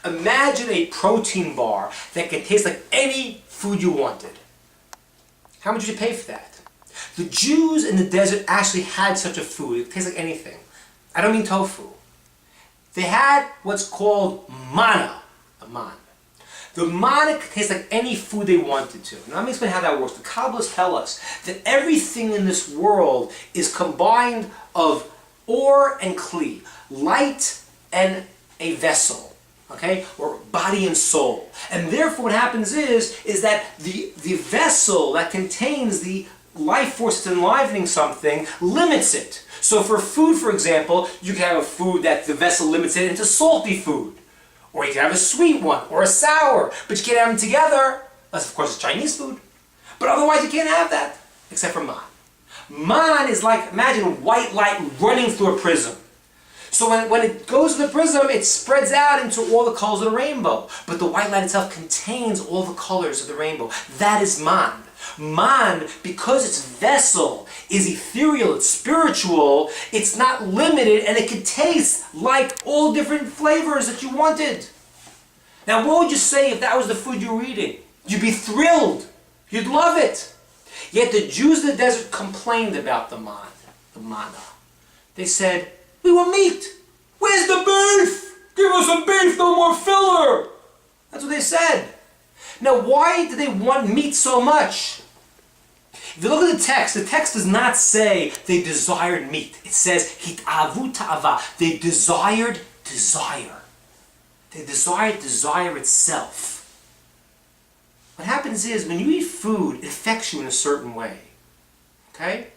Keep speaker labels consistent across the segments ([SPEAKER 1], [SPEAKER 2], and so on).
[SPEAKER 1] Imagine a protein bar that can taste like any food you wanted. How much would you pay for that? The Jews in the desert actually had such a food. It tastes like anything. I don't mean tofu. They had what's called manna, a man. The manna could taste like any food they wanted to. Now let me explain how that works. The Kabbalists tell us that everything in this world is combined of or and kli, light and a vessel, okay, or body and soul. And therefore what happens is that the vessel that contains the life force that's enlivening something limits it. So for food, for example, you can have a food that the vessel limits it into salty food. Or you can have a sweet one, or a sour, but you can't have them together, unless of course it's Chinese food. But otherwise you can't have that, except for man. Man is like, imagine white light running through a prism. So when it goes to the prism, it spreads out into all the colors of the rainbow. But the white light itself contains all the colors of the rainbow. That is man. Man, because its vessel is ethereal, it's spiritual, it's not limited, and it can taste like all different flavors that you wanted. Now what would you say if that was the food you were eating? You'd be thrilled. You'd love it. Yet the Jews in the desert complained about the manna. They said, we want meat. Where's the beef? Give us some beef, no more filler. That's what they said. Now why do they want meat so much? If you look at the text does not say they desired meat. It says hitavu ta'ava. They desired desire. They desired desire itself. What happens is when you eat food, it affects you in a certain way. Okay?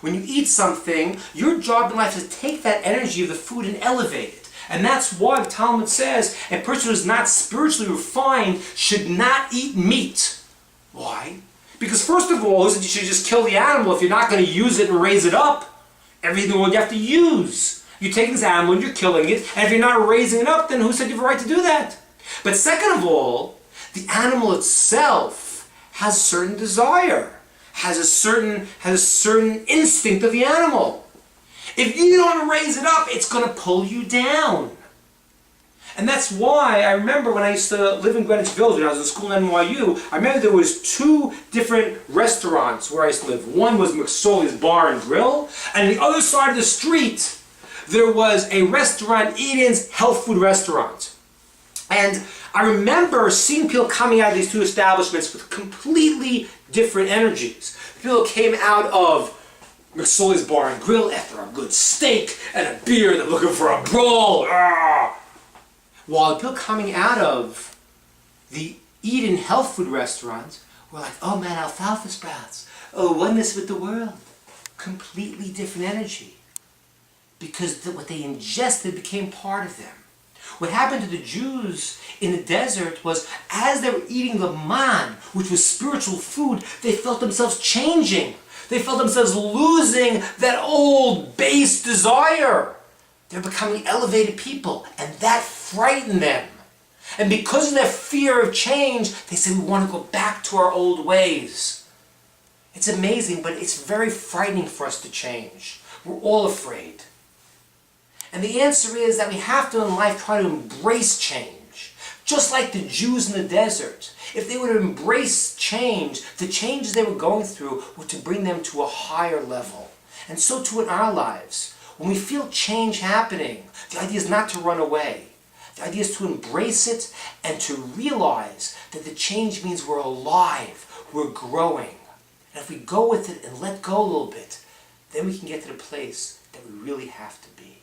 [SPEAKER 1] When you eat something, your job in life is to take that energy of the food and elevate it. And that's why the Talmud says a person who is not spiritually refined should not eat meat. Why? Because first of all, you should just kill the animal if you're not going to use it and raise it up. Everything in the world you have to use. You take this animal and you're killing it, and if you're not raising it up, then who said you have a right to do that? But second of all, the animal itself has certain desire, has a certain instinct of the animal. If you don't raise it up, it's going to pull you down. And that's why I remember when I used to live in Greenwich Village, when I was in school in NYU, I remember there was two different restaurants where I used to live. One was McSorley's Bar and Grill, and on the other side of the street, there was a restaurant, Eden's Health Food Restaurant. And I remember seeing people coming out of these two establishments with completely different energies. People came out of McSorley's Bar and Grill after a good steak and a beer, they're looking for a brawl. While the people coming out of the Eden Health Food Restaurant were like, oh man, alfalfa sprouts. Oh, oneness with the world. Completely different energy. Because what they ingested became part of them. What happened to the Jews in the desert was, as they were eating the man, which was spiritual food, they felt themselves changing. They felt themselves losing that old base desire. They're becoming elevated people, and that frightened them. And because of their fear of change, they said, we want to go back to our old ways. It's amazing, but it's very frightening for us to change. We're all afraid. And the answer is that we have to in life try to embrace change. Just like the Jews in the desert. If they would embrace change, the changes they were going through were to bring them to a higher level. And so too in our lives. When we feel change happening, the idea is not to run away. The idea is to embrace it and to realize that the change means we're alive, we're growing. And if we go with it and let go a little bit, then we can get to the place that we really have to be.